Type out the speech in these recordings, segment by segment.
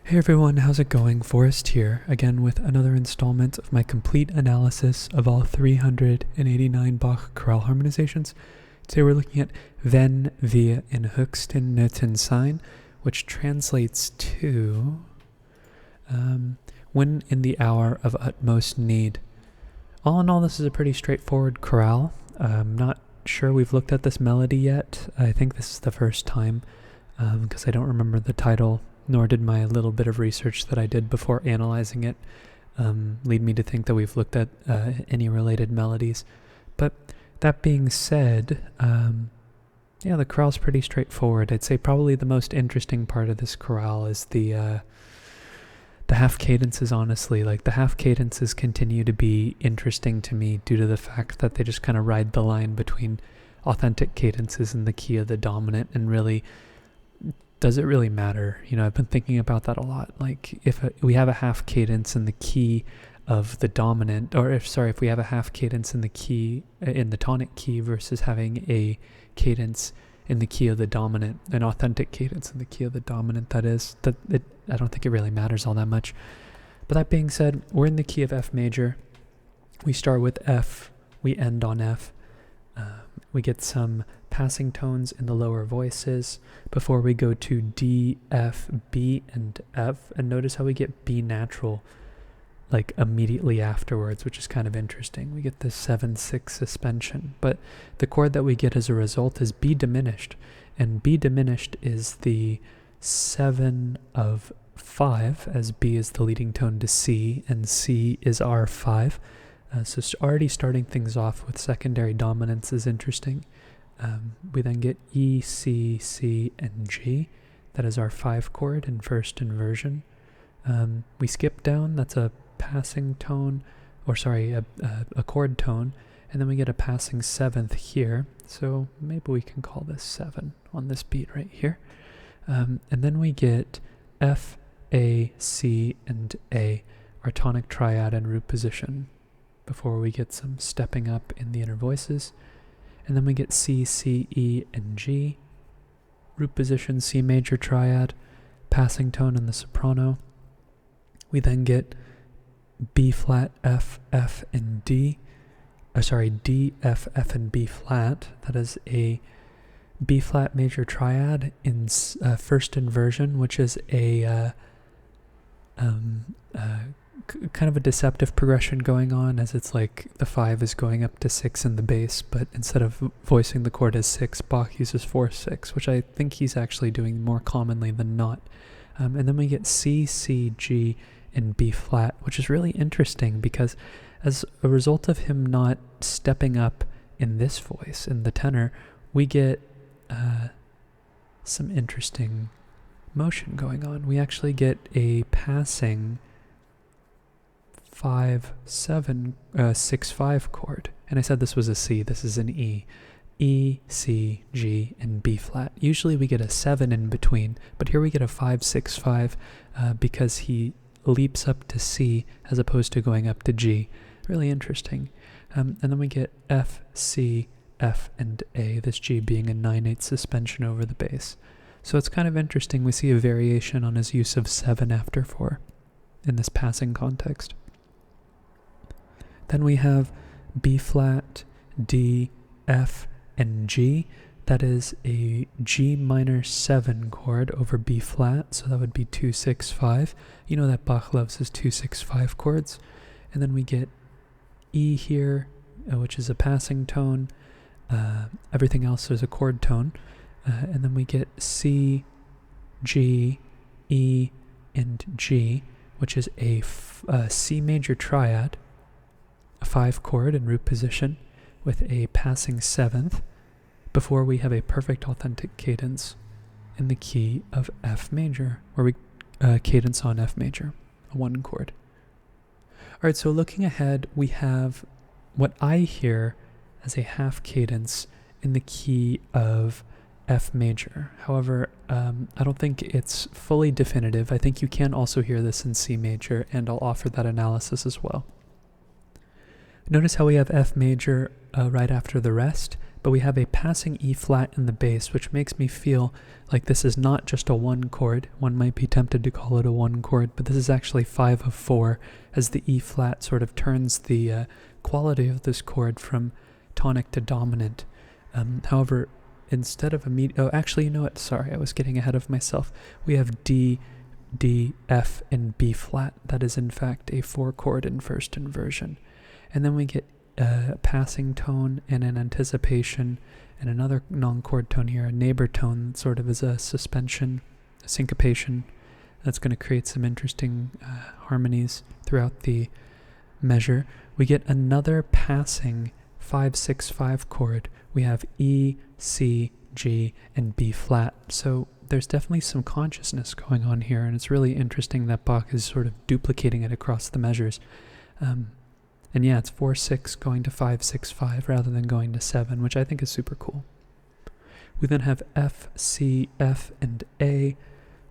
Hey everyone, how's it going? Forrest here, again with another installment of my complete analysis of all 389 Bach chorale harmonizations. Today we're looking at Wenn, in höchsten, Nöten, sein, which translates to when in the hour of utmost need. All in all, this is a pretty straightforward chorale. I'm not sure we've looked at this melody yet. I think this is the first time because I don't remember the title, nor did my little bit of research that I did before analyzing it lead me to think that we've looked at any related melodies. But that being said, the chorale's pretty straightforward. I'd say probably the most interesting part of this chorale is the half cadences, honestly. Like, the half cadences continue to be interesting to me due to the fact that they just kind of ride the line between authentic cadences and the key of the dominant, and really, does it really matter? You know, I've been thinking about that a lot. Like, if we have a half cadence in the key of the dominant, or if we have a half cadence in the key, in the tonic key, versus having a cadence in the key of the dominant, an authentic cadence in the key of the dominant, I don't think it really matters all that much. But that being said, we're in the key of F major. We start with F, we end on F. We get some passing tones in the lower voices before we go to D, F, B, and F. And notice how we get B natural like immediately afterwards, which is kind of interesting. We get this 7/6 suspension, but the chord that we get as a result is B diminished, and B diminished is the 7 of 5, as B is the leading tone to C, and C is R5. So already starting things off with secondary dominance is interesting. We then get E, C, C, and G. That is our 5 chord in first inversion. We skip down, that's a passing tone, a chord tone, and then we get a passing 7th here. So maybe we can call this 7 on this beat right here. And then we get F, A, C, and A, our tonic triad and root position, before we get some stepping up in the inner voices. And then we get C, C, E, and G, root position, C major triad, passing tone in the soprano. We then get B flat, F, F, and D. D, F, F, and B flat. That is a B flat major triad in first inversion, which is a kind of a deceptive progression going on, as it's like the 5 is going up to 6 in the bass, but instead of voicing the chord as 6, Bach uses 4/6, which I think he's actually doing more commonly than not. And then we get C, C, G, and B flat, which is really interesting because as a result of him not stepping up in this voice, in the tenor, we get some interesting motion going on. We actually get a passing 6/5 chord. And I said this was a C, this is an E. E, C, G, and B flat. Usually we get a 7 in between, but here we get a 5/6/5 because he leaps up to C as opposed to going up to G. Really interesting. And then we get F, C, F, and A, this G being a 9/8 suspension over the bass. So it's kind of interesting. We see a variation on his use of 7 after 4 in this passing context. Then we have B flat, D, F, and G. That is a G minor 7 chord over B flat, so that would be 2/6/5. You know that Bach loves his 2/6/5 chords. And then we get E here, which is a passing tone. Everything else is a chord tone. And then we get C, G, E, and G, which is a C major triad, a 5 chord in root position with a passing 7th, before we have a perfect authentic cadence in the key of F major, where we cadence on F major, a 1 chord. Alright, so looking ahead, we have what I hear as a half cadence in the key of F major. However, I don't think it's fully definitive. I think you can also hear this in C major, and I'll offer that analysis as well. Notice how we have F major right after the rest, but we have a passing E flat in the bass, which makes me feel like this is not just a 1 chord. One might be tempted to call it a 1 chord, but this is actually 5 of 4, as the E flat sort of turns the quality of this chord from tonic to dominant. However, instead of actually, you know what? Sorry, I was getting ahead of myself. We have D, F, and B flat. That is, in fact, a 4 chord in first inversion. And then we get a passing tone and an anticipation and another non-chord tone here, a neighbor tone, sort of as a suspension, a syncopation. That's going to create some interesting harmonies throughout the measure. We get another passing 5-6-5 chord. We have E, C, G, and B flat. So there's definitely some consciousness going on here, and it's really interesting that Bach is sort of duplicating it across the measures. And yeah, it's 4-6 going to 5-6-5 rather than going to 7, which I think is super cool. We then have F, C, F, and A,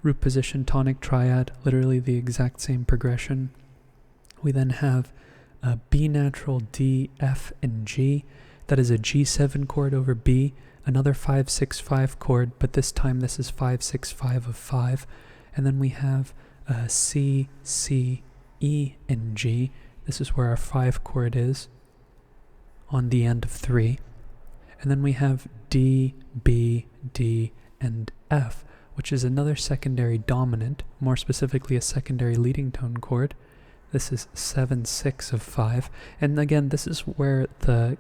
root position tonic triad, literally the exact same progression. We then have B natural, D, F, and G. That is a G7 chord over B, another 5-6-5 chord, but this time this is 5-6-5 of 5. And then we have C, C, E, and G. This is where our 5 chord is on the end of 3. And then we have D, B, D, and F, which is another secondary dominant, more specifically a secondary leading tone chord. This is 7-6 of 5. And again, this is where the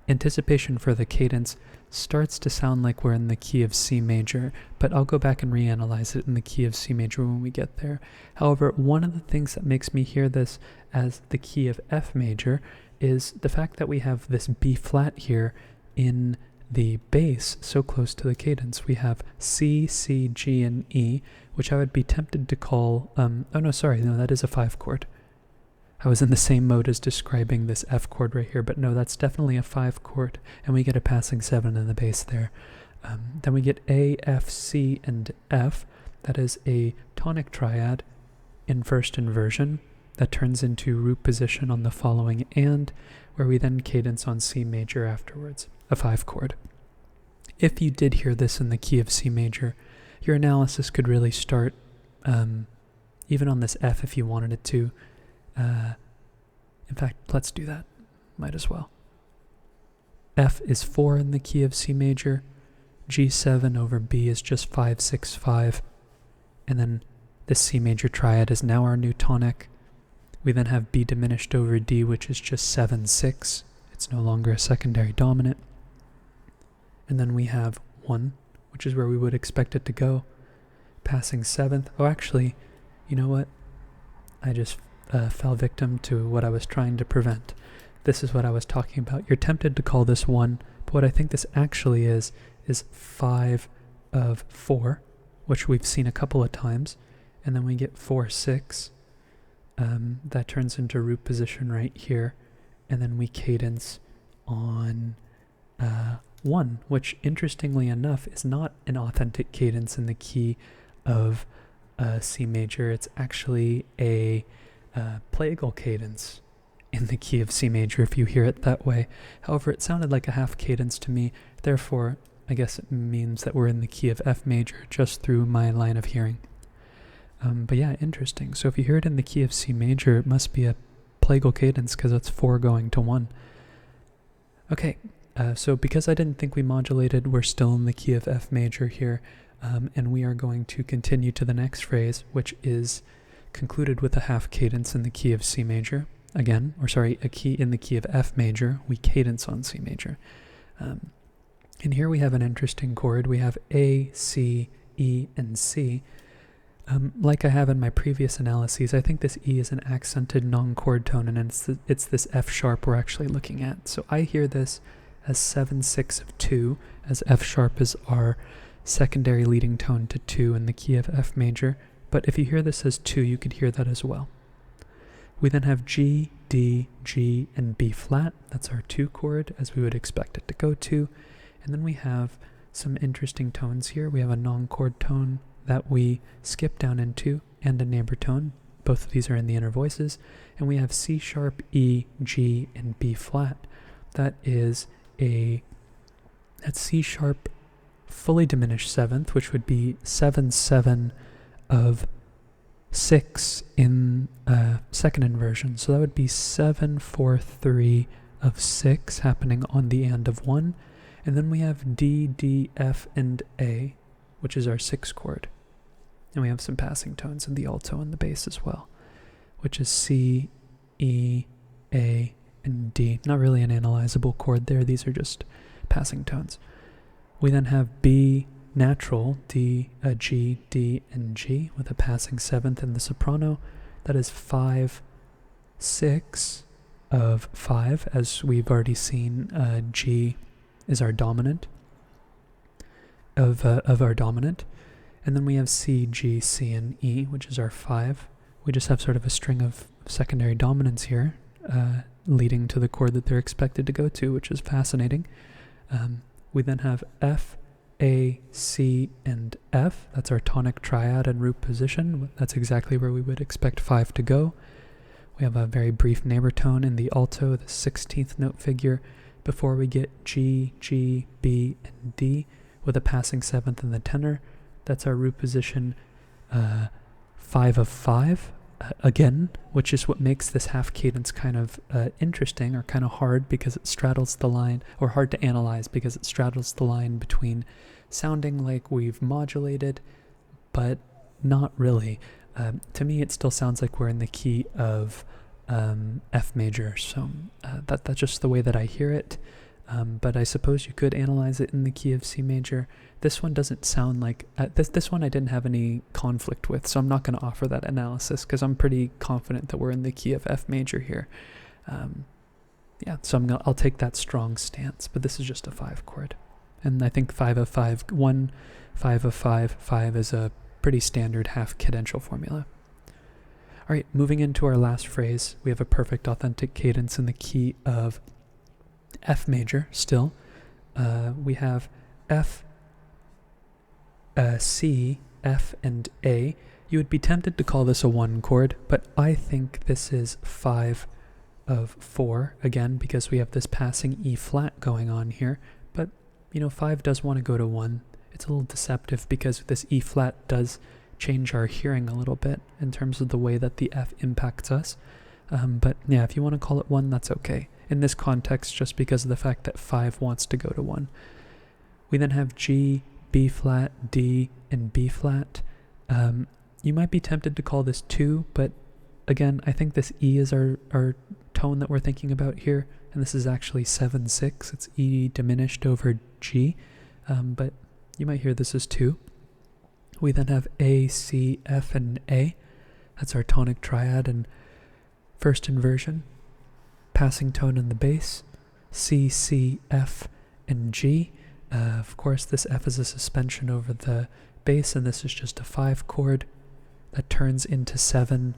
anticipation for the cadence starts to sound like we're in the key of C major, but I'll go back and reanalyze it in the key of C major when we get there. However, one of the things that makes me hear this as the key of F major is the fact that we have this B flat here in the bass so close to the cadence. We have C, C, G, and E, which I would be tempted to call, that is a 5 chord. I was in the same mode as describing this F chord right here, but no, that's definitely a 5 chord, and we get a passing 7 in the bass there. Then we get A, F, C, and F. That is a tonic triad in first inversion that turns into root position on the following and, where we then cadence on C major afterwards, a 5 chord. If you did hear this in the key of C major, your analysis could really start, even on this F if you wanted it to. In fact, let's do that. Might as well. F is 4 in the key of C major. G7 over B is just 5-6-5. And then this C major triad is now our new tonic. We then have B diminished over D, which is just 7-6. It's no longer a secondary dominant. And then we have 1, which is where we would expect it to go. Passing 7th. Oh, actually, you know what? I just fell victim to what I was trying to prevent. This is what I was talking about. You're tempted to call this 1, but what I think this actually is 5 of 4, which we've seen a couple of times, and then we get 4-6. That turns into root position right here, and then we cadence on 1, which interestingly enough is not an authentic cadence in the key of C major. It's actually a plagal cadence in the key of C major if you hear it that way. However, it sounded like a half cadence to me, therefore I guess it means that we're in the key of F major just through my line of hearing. But yeah, interesting. So if you hear it in the key of C major, it must be a plagal cadence because it's 4 going to 1. Okay, so because I didn't think we modulated, we're still in the key of F major here, and we are going to continue to the next phrase, which is concluded with a half cadence in the key of C major. Again, a key in the key of F major. We cadence on C major. And here we have an interesting chord. We have A, C, E, and C. Like I have in my previous analyses, I think this E is an accented non-chord tone, and it's this F sharp we're actually looking at. So I hear this as 7-6 of 2, as F sharp is our secondary leading tone to 2 in the key of F major. But if you hear this as 2, you could hear that as well. We then have G, D, G, and B flat. That's our 2 chord, as we would expect it to go to. And then we have some interesting tones here. We have a non-chord tone that we skip down into, and a neighbor tone. Both of these are in the inner voices. And we have C sharp, E, G, and B flat. That is a That's C sharp fully diminished 7th, which would be 7/7 of 6 in second inversion. So that would be 7/4/3 of 6 happening on the and of 1. And then we have D, D, F, and A, which is our 6th chord. And we have some passing tones in the alto and the bass as well, which is C, E, A, and D. Not really an analyzable chord there. These are just passing tones. We then have B natural, D, G, D, and G with a passing 7th in the soprano. That is 5/6 of 5, as we've already seen. G is our dominant of our dominant. And then we have C, G, C, and E, which is our 5. We just have sort of a string of secondary dominants here, leading to the chord that they're expected to go to, which is fascinating. We then have F, A, C, and F. That's our tonic triad and root position. That's exactly where we would expect 5 to go. We have a very brief neighbor tone in the alto, the 16th note figure, before we get G, G, B, and D with a passing 7th in the tenor. That's our root position 5 of 5, again, which is what makes this half cadence kind of interesting or kind of hard, because it straddles the line, or hard to analyze because it straddles the line between sounding like we've modulated, but not really. To me, it still sounds like we're in the key of F major, so that's just the way that I hear it. But I suppose you could analyze it in the key of C major. This one doesn't sound like... this one I didn't have any conflict with, so I'm not going to offer that analysis, because I'm pretty confident that we're in the key of F major here. Yeah, so I'll take that strong stance, but this is just a 5 chord. And I think 5 of 5, 1, 5 of 5, 5 is a pretty standard half cadential formula. All right, moving into our last phrase, we have a perfect authentic cadence in the key of F major still. We have F, C, F, and A. You would be tempted to call this a 1 chord, but I think this is 5 of 4, again, because we have this passing E flat going on here. But, 5 does want to go to 1. It's a little deceptive because this E flat does change our hearing a little bit in terms of the way that the F impacts us. But yeah, if you want to call it 1, that's okay. In this context, just because of the fact that 5 wants to go to 1. We then have G, B flat, D, and B flat. You might be tempted to call this 2, but again, I think this E is our tone that we're thinking about here, and this is actually 7/6. It's E diminished over G, but you might hear this as 2. We then have A, C, F, and A. That's our tonic triad and first inversion. Passing tone in the bass, C, C, F, and G. Of course, this F is a suspension over the bass, and this is just a 5 chord that turns into 7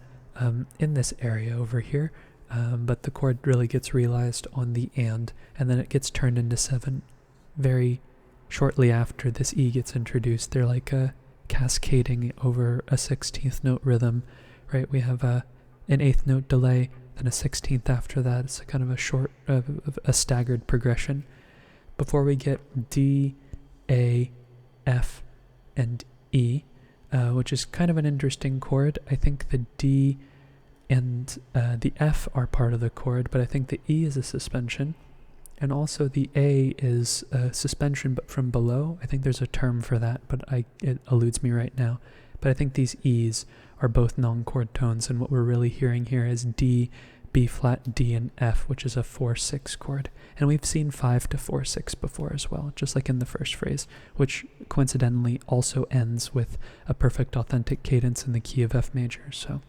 in this area over here. But the chord really gets realized on the and then it gets turned into 7 very shortly after this E gets introduced. They're like cascading over a 16th note rhythm, right? We have an 8th note delay, then a 16th after that. It's a kind of a short, a staggered progression before we get D, A, F, and E, which is kind of an interesting chord. I think the D and the F are part of the chord, but I think the E is a suspension, and also the A is a suspension but from below. I think there's a term for that, but it eludes me right now. But I think these E's are both non-chord tones, and what we're really hearing here is D, B flat, D, and F, which is a 4/6 chord. And we've seen 5 to 4/6 before as well, just like in the first phrase, which coincidentally also ends with a perfect authentic cadence in the key of F major. So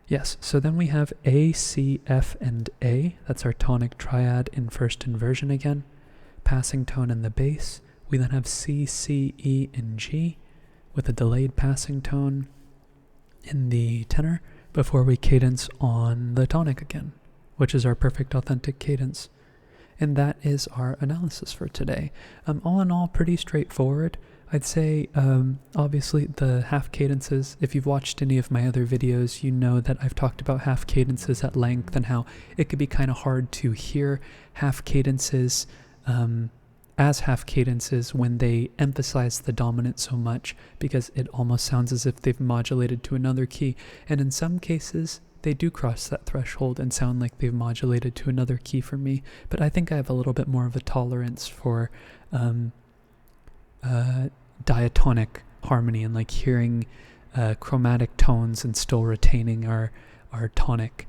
yes, so then we have A, C, F, and A. That's our tonic triad in first inversion again. Passing tone in the bass. We then have C, C, E, and G with a delayed passing tone in the tenor before we cadence on the tonic again, which is our perfect authentic cadence. And that is our analysis for today. All in all, pretty straightforward. I'd say, obviously, the half cadences, if you've watched any of my other videos, you know that I've talked about half cadences at length and how it could be kind of hard to hear half cadences as half cadences when they emphasize the dominant so much, because it almost sounds as if they've modulated to another key. And in some cases, they do cross that threshold and sound like they've modulated to another key for me. But I think I have a little bit more of a tolerance for diatonic harmony and like hearing chromatic tones and still retaining our tonic.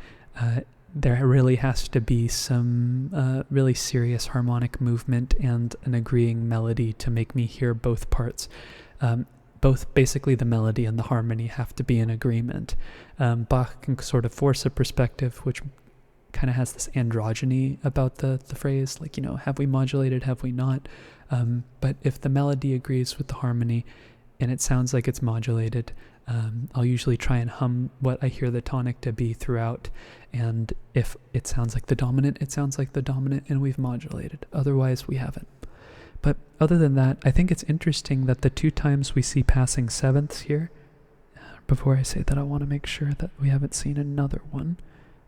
There really has to be some really serious harmonic movement and an agreeing melody to make me hear both parts. Both basically the melody and the harmony have to be in agreement. Bach can sort of force a perspective which kind of has this androgyny about the phrase, like, have we modulated, have we not? But if the melody agrees with the harmony and it sounds like it's modulated, I'll usually try and hum what I hear the tonic to be throughout, and if it sounds like the dominant, it sounds like the dominant and we've modulated. Otherwise, we haven't. But other than that, I think it's interesting that the 2 times we see passing sevenths here, before I say that, I want to make sure that we haven't seen another one,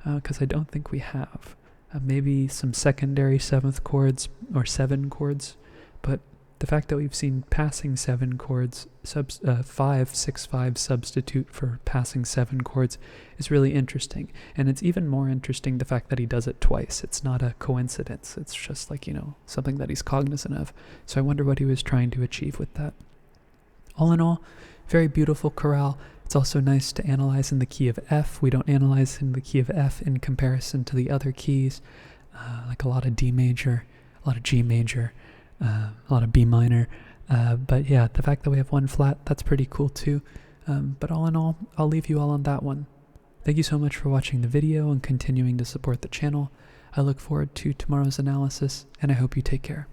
because I don't think we have. Maybe some secondary 7th chords or 7 chords, but the fact that we've seen passing 7 chords, 5, 6, 5 substitute for passing 7 chords is really interesting. And it's even more interesting the fact that he does it twice. It's not a coincidence. It's just like, something that he's cognizant of. So I wonder what he was trying to achieve with that. All in all, very beautiful chorale. It's also nice to analyze in the key of F. We don't analyze in the key of F in comparison to the other keys, like a lot of D major, a lot of G major, a lot of B minor, but yeah, the fact that we have 1 flat, that's pretty cool too. But all in all, I'll leave you all on that one. Thank you so much for watching the video and continuing to support the channel. I look forward to tomorrow's analysis, and I hope you take care.